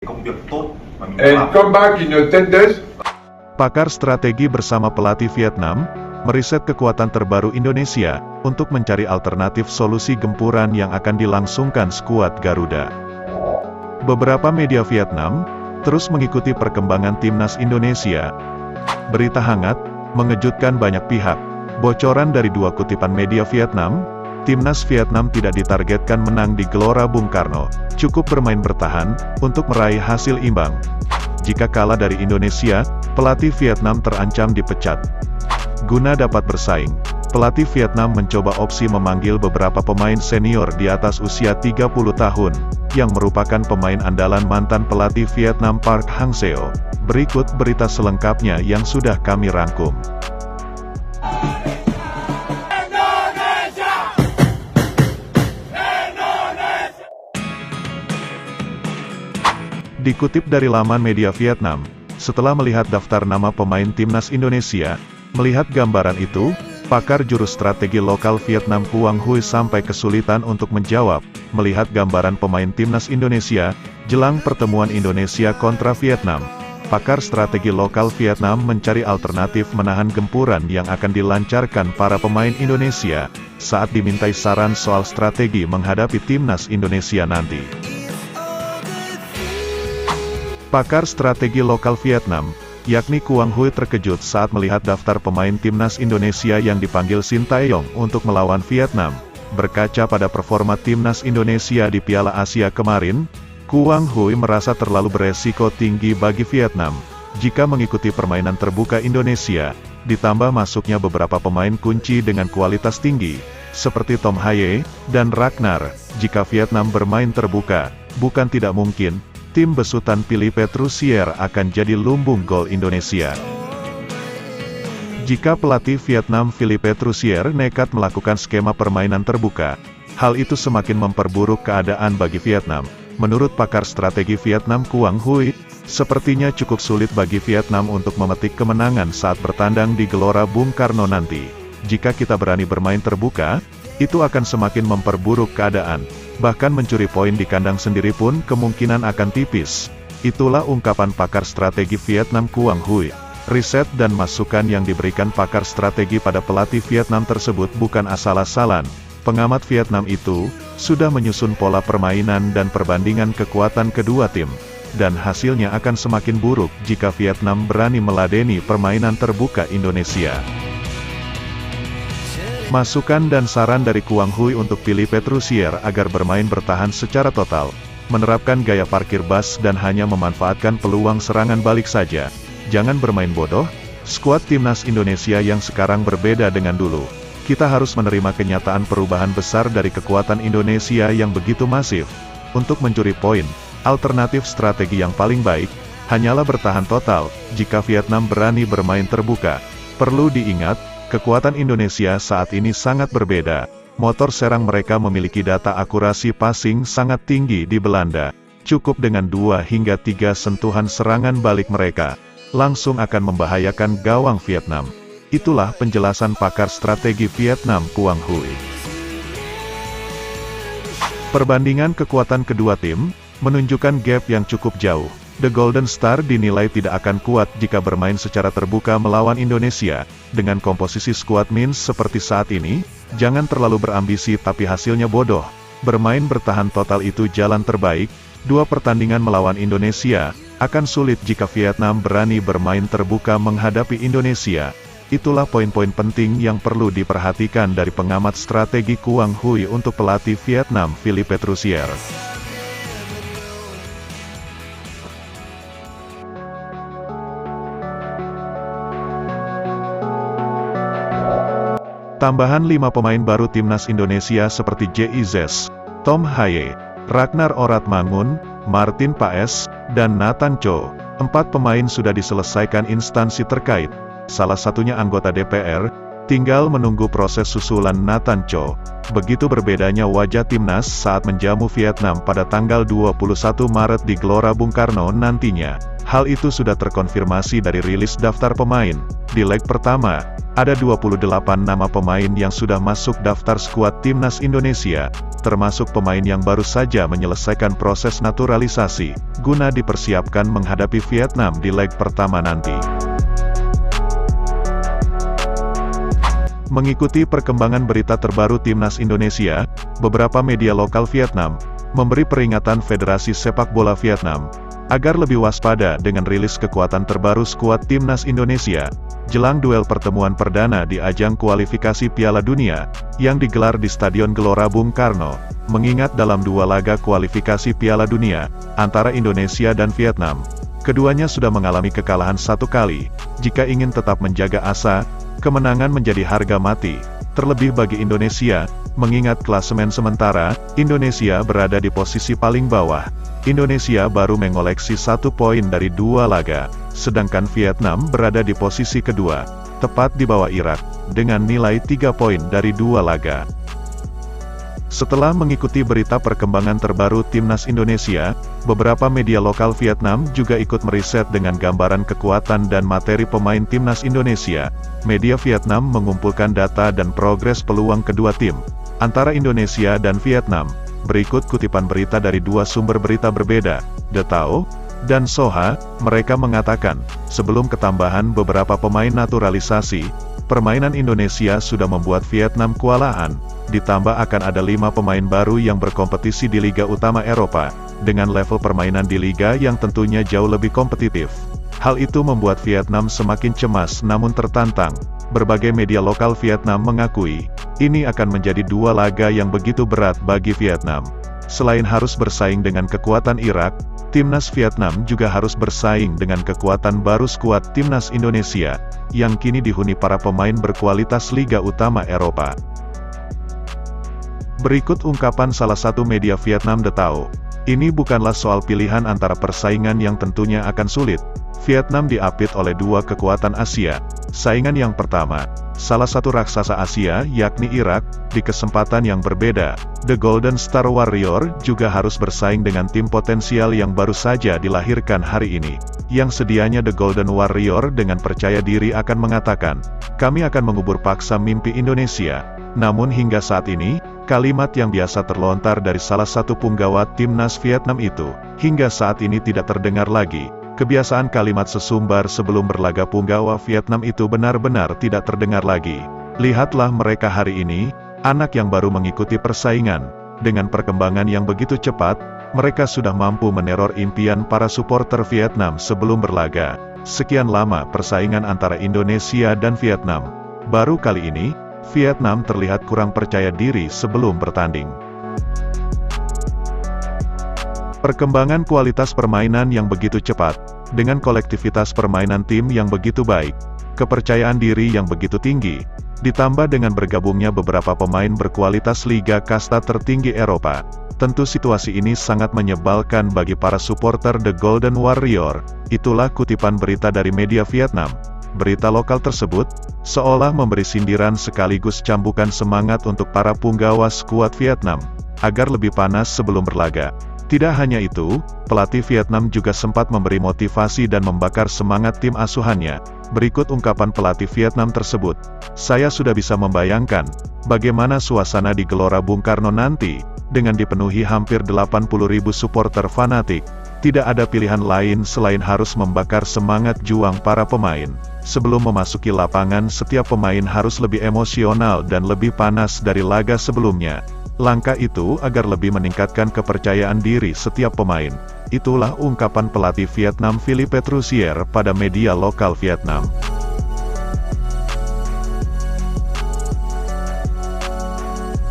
công việc tốt và mình El làm. comeback inocentes. Pakar strategi bersama pelatih Vietnam, meriset kekuatan terbaru Indonesia, untuk mencari alternatif solusi gempuran yang akan dilangsungkan skuad Garuda. Beberapa media Vietnam, terus mengikuti perkembangan timnas Indonesia. Berita hangat, mengejutkan banyak pihak. Bocoran dari dua kutipan media Vietnam, timnas Vietnam tidak ditargetkan menang di Gelora Bung Karno, cukup bermain bertahan, untuk meraih hasil imbang. Jika kalah dari Indonesia, pelatih Vietnam terancam dipecat. Guna dapat bersaing, pelatih Vietnam mencoba opsi memanggil beberapa pemain senior di atas usia 30 tahun, yang merupakan pemain andalan mantan pelatih Vietnam Park Hang-seo. Berikut berita selengkapnya yang sudah kami rangkum. Dikutip dari laman media Vietnam, setelah melihat daftar nama pemain timnas Indonesia, melihat gambaran itu, pakar juru strategi lokal Vietnam Quang Huy sampai kesulitan untuk menjawab, melihat gambaran pemain timnas Indonesia, jelang pertemuan Indonesia kontra Vietnam. Pakar strategi lokal Vietnam mencari alternatif menahan gempuran yang akan dilancarkan para pemain Indonesia, saat dimintai saran soal strategi menghadapi timnas Indonesia nanti. Pakar strategi lokal Vietnam, yakni Quang Huy terkejut saat melihat daftar pemain timnas Indonesia yang dipanggil Sintayong untuk melawan Vietnam. Berkaca pada performa timnas Indonesia di Piala Asia kemarin, Quang Huy merasa terlalu beresiko tinggi bagi Vietnam, jika mengikuti permainan terbuka Indonesia, ditambah masuknya beberapa pemain kunci dengan kualitas tinggi, seperti Tom Haye dan Ragnar. Jika Vietnam bermain terbuka, bukan tidak mungkin, tim besutan Philippe Troussier akan jadi lumbung gol Indonesia. Jika pelatih Vietnam Philippe Troussier nekat melakukan skema permainan terbuka, hal itu semakin memperburuk keadaan bagi Vietnam. Menurut pakar strategi Vietnam Quang Huy, sepertinya cukup sulit bagi Vietnam untuk memetik kemenangan saat bertandang di Gelora Bung Karno nanti. Jika kita berani bermain terbuka, itu akan semakin memperburuk keadaan. Bahkan mencuri poin di kandang sendiri pun kemungkinan akan tipis. Itulah ungkapan pakar strategi Vietnam Quang Huy. Riset dan masukan yang diberikan pakar strategi pada pelatih Vietnam tersebut bukan asal-asalan. Pengamat Vietnam itu sudah menyusun pola permainan dan perbandingan kekuatan kedua tim, dan hasilnya akan semakin buruk jika Vietnam berani meladeni permainan terbuka Indonesia. Masukan dan saran dari Quang Huy untuk Philippe Troussier agar bermain bertahan secara total, menerapkan gaya parkir bas dan hanya memanfaatkan peluang serangan balik saja. Jangan bermain bodoh, skuad timnas Indonesia yang sekarang berbeda dengan dulu. Kita harus menerima kenyataan perubahan besar dari kekuatan Indonesia yang begitu masif. Untuk mencuri poin, alternatif strategi yang paling baik, hanyalah bertahan total, jika Vietnam berani bermain terbuka. Perlu diingat, kekuatan Indonesia saat ini sangat berbeda. Motor serang mereka memiliki data akurasi passing sangat tinggi di Belanda. Cukup dengan 2 hingga 3 sentuhan serangan balik mereka, langsung akan membahayakan gawang Vietnam. Itulah penjelasan pakar strategi Vietnam Quang Huy. Perbandingan kekuatan kedua tim, menunjukkan gap yang cukup jauh. The Golden Star dinilai tidak akan kuat jika bermain secara terbuka melawan Indonesia. Dengan komposisi skuad Mins seperti saat ini, jangan terlalu berambisi tapi hasilnya bodoh. Bermain bertahan total itu jalan terbaik. 2 pertandingan melawan Indonesia, akan sulit jika Vietnam berani bermain terbuka menghadapi Indonesia. Itulah poin-poin penting yang perlu diperhatikan dari pengamat strategi Quang Huy untuk pelatih Vietnam Philippe Troussier. Tambahan 5 pemain baru timnas Indonesia seperti JIZES, Tom Haye, Ragnar Oratmangun, Martin Paes, dan Nathan Cho. 4 pemain sudah diselesaikan instansi terkait, salah satunya anggota DPR, Tinggal menunggu proses susulan Nathan Cho. Begitu berbedanya wajah timnas saat menjamu Vietnam pada tanggal 21 Maret di Gelora Bung Karno nantinya. Hal itu sudah terkonfirmasi dari rilis daftar pemain. Di leg pertama, ada 28 nama pemain yang sudah masuk daftar skuad timnas Indonesia, termasuk pemain yang baru saja menyelesaikan proses naturalisasi, guna dipersiapkan menghadapi Vietnam di leg pertama nanti. Mengikuti perkembangan berita terbaru timnas Indonesia, beberapa media lokal Vietnam memberi peringatan Federasi Sepak Bola Vietnam agar lebih waspada dengan rilis kekuatan terbaru skuad timnas Indonesia jelang duel pertemuan perdana di ajang kualifikasi Piala Dunia yang digelar di Stadion Gelora Bung Karno. Mengingat dalam 2 laga kualifikasi Piala Dunia antara Indonesia dan Vietnam, keduanya sudah mengalami kekalahan 1 kali. Jika ingin tetap menjaga asa, kemenangan menjadi harga mati, terlebih bagi Indonesia, mengingat klasemen sementara, Indonesia berada di posisi paling bawah. Indonesia baru mengoleksi 1 poin dari 2 laga, sedangkan Vietnam berada di posisi kedua, tepat di bawah Irak, dengan nilai 3 poin dari 2 laga. Setelah mengikuti berita perkembangan terbaru timnas Indonesia, beberapa media lokal Vietnam juga ikut meriset dengan gambaran kekuatan dan materi pemain timnas Indonesia. Media Vietnam mengumpulkan data dan progres peluang kedua tim antara Indonesia dan Vietnam. Berikut kutipan berita dari 2 sumber berita berbeda, The Tao dan Soha. Mereka mengatakan, sebelum ketambahan beberapa pemain naturalisasi, permainan Indonesia sudah membuat Vietnam kewalahan. Ditambah akan ada 5 pemain baru yang berkompetisi di Liga Utama Eropa, dengan level permainan di liga yang tentunya jauh lebih kompetitif. Hal itu membuat Vietnam semakin cemas namun tertantang. Berbagai media lokal Vietnam mengakui, ini akan menjadi 2 laga yang begitu berat bagi Vietnam. Selain harus bersaing dengan kekuatan Irak, timnas Vietnam juga harus bersaing dengan kekuatan baru skuad timnas Indonesia, yang kini dihuni para pemain berkualitas Liga Utama Eropa. Berikut ungkapan salah satu media Vietnam, The Tao. Ini bukanlah soal pilihan antara persaingan yang tentunya akan sulit. Vietnam diapit oleh 2 kekuatan Asia. Saingan yang pertama, salah satu raksasa Asia yakni Irak, di kesempatan yang berbeda, The Golden Star Warrior juga harus bersaing dengan tim potensial yang baru saja dilahirkan hari ini. Yang sedianya The Golden Warrior dengan percaya diri akan mengatakan, kami akan mengubur paksa mimpi Indonesia. Namun hingga saat ini, kalimat yang biasa terlontar dari salah satu punggawa timnas Vietnam itu, hingga saat ini tidak terdengar lagi. Kebiasaan kalimat sesumbar sebelum berlaga punggawa Vietnam itu benar-benar tidak terdengar lagi. Lihatlah mereka hari ini, anak yang baru mengikuti persaingan. Dengan perkembangan yang begitu cepat, mereka sudah mampu meneror impian para supporter Vietnam sebelum berlaga. Sekian lama persaingan antara Indonesia dan Vietnam. Baru kali ini, Vietnam terlihat kurang percaya diri sebelum bertanding. Perkembangan kualitas permainan yang begitu cepat, dengan kolektivitas permainan tim yang begitu baik, kepercayaan diri yang begitu tinggi, ditambah dengan bergabungnya beberapa pemain berkualitas liga kasta tertinggi Eropa, tentu situasi ini sangat menyebalkan bagi para supporter The Golden Warrior. Itulah kutipan berita dari media Vietnam. Berita lokal tersebut, seolah memberi sindiran sekaligus cambukan semangat untuk para punggawa skuad Vietnam, agar lebih panas sebelum berlaga. Tidak hanya itu, pelatih Vietnam juga sempat memberi motivasi dan membakar semangat tim asuhannya. Berikut ungkapan pelatih Vietnam tersebut. Saya sudah bisa membayangkan, bagaimana suasana di Gelora Bung Karno nanti, dengan dipenuhi hampir 80.000 supporter fanatik. Tidak ada pilihan lain selain harus membakar semangat juang para pemain. Sebelum memasuki lapangan, setiap pemain harus lebih emosional dan lebih panas dari laga sebelumnya. Langkah itu agar lebih meningkatkan kepercayaan diri setiap pemain. Itulah ungkapan pelatih Vietnam Philippe Troussier pada media lokal Vietnam.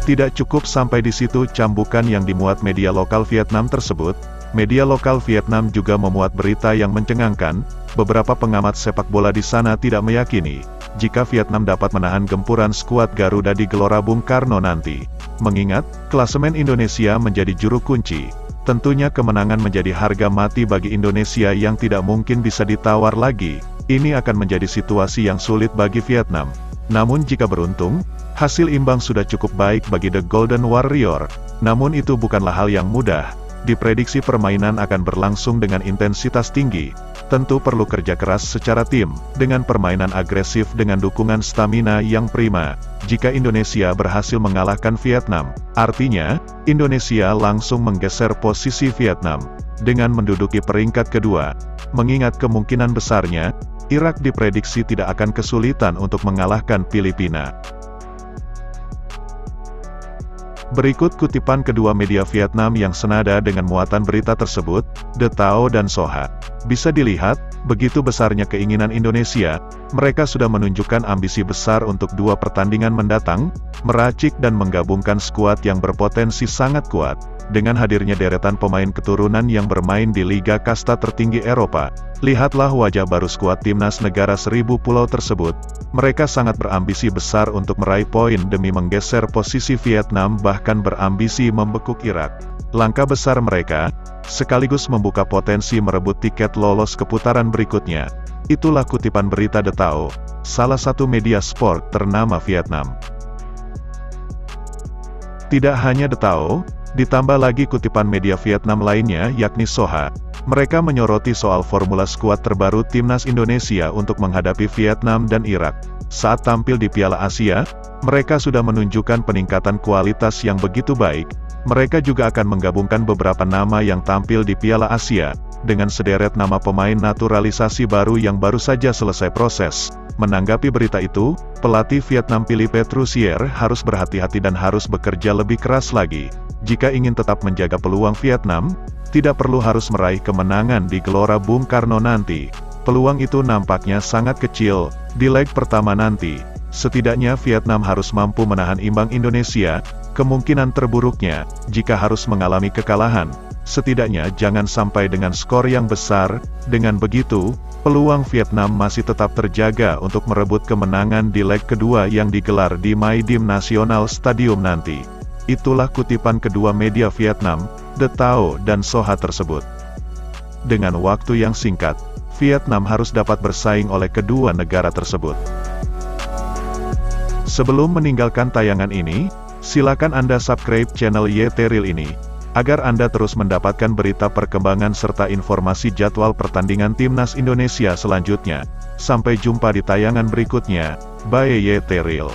Tidak cukup sampai di situ cambukan yang dimuat media lokal Vietnam tersebut. Media lokal Vietnam juga memuat berita yang mencengangkan. Beberapa pengamat sepak bola di sana tidak meyakini jika Vietnam dapat menahan gempuran skuad Garuda di Gelora Bung Karno nanti. Mengingat, klasemen Indonesia menjadi juru kunci, tentunya kemenangan menjadi harga mati bagi Indonesia yang tidak mungkin bisa ditawar lagi. Ini akan menjadi situasi yang sulit bagi Vietnam. Namun jika beruntung, hasil imbang sudah cukup baik bagi The Golden Warrior. Namun itu bukanlah hal yang mudah. Diprediksi permainan akan berlangsung dengan intensitas tinggi. Tentu perlu kerja keras secara tim, dengan permainan agresif dengan dukungan stamina yang prima. Jika Indonesia berhasil mengalahkan Vietnam, artinya, Indonesia langsung menggeser posisi Vietnam, dengan menduduki peringkat kedua. Mengingat kemungkinan besarnya, Irak diprediksi tidak akan kesulitan untuk mengalahkan Filipina. Berikut kutipan kedua media Vietnam yang senada dengan muatan berita tersebut, The Tao dan Soha. Bisa dilihat, begitu besarnya keinginan Indonesia, mereka sudah menunjukkan ambisi besar untuk dua pertandingan mendatang, meracik dan menggabungkan skuad yang berpotensi sangat kuat. Dengan hadirnya deretan pemain keturunan yang bermain di liga kasta tertinggi Eropa, lihatlah wajah baru skuad timnas negara seribu pulau tersebut. Mereka sangat berambisi besar untuk meraih poin demi menggeser posisi Vietnam, bahkan berambisi membekuk Irak. Langkah besar mereka, sekaligus membuka potensi merebut tiket lolos ke putaran berikutnya. Itulah kutipan berita The Tao, salah satu media sport ternama Vietnam. Tidak hanya The Tao, ditambah lagi kutipan media Vietnam lainnya yakni Soha. Mereka menyoroti soal formula skuad terbaru timnas Indonesia untuk menghadapi Vietnam dan Irak. Saat tampil di Piala Asia, mereka sudah menunjukkan peningkatan kualitas yang begitu baik. Mereka juga akan menggabungkan beberapa nama yang tampil di Piala Asia, dengan sederet nama pemain naturalisasi baru yang baru saja selesai proses. Menanggapi berita itu, pelatih Vietnam Philippe Troussier harus berhati-hati dan harus bekerja lebih keras lagi. Jika ingin tetap menjaga peluang Vietnam, tidak perlu harus meraih kemenangan di Gelora Bung Karno nanti. Peluang itu nampaknya sangat kecil, di leg pertama nanti. Setidaknya Vietnam harus mampu menahan imbang Indonesia. Kemungkinan terburuknya, jika harus mengalami kekalahan, setidaknya jangan sampai dengan skor yang besar. Dengan begitu, peluang Vietnam masih tetap terjaga untuk merebut kemenangan di leg kedua yang digelar di Mai Dim National Stadium nanti. Itulah kutipan kedua media Vietnam, The Tao dan Soha tersebut. Dengan waktu yang singkat, Vietnam harus dapat bersaing oleh kedua negara tersebut. Sebelum meninggalkan tayangan ini, silakan Anda subscribe channel YT Real ini, agar Anda terus mendapatkan berita perkembangan serta informasi jadwal pertandingan timnas Indonesia selanjutnya. Sampai jumpa di tayangan berikutnya. Bye YT Real.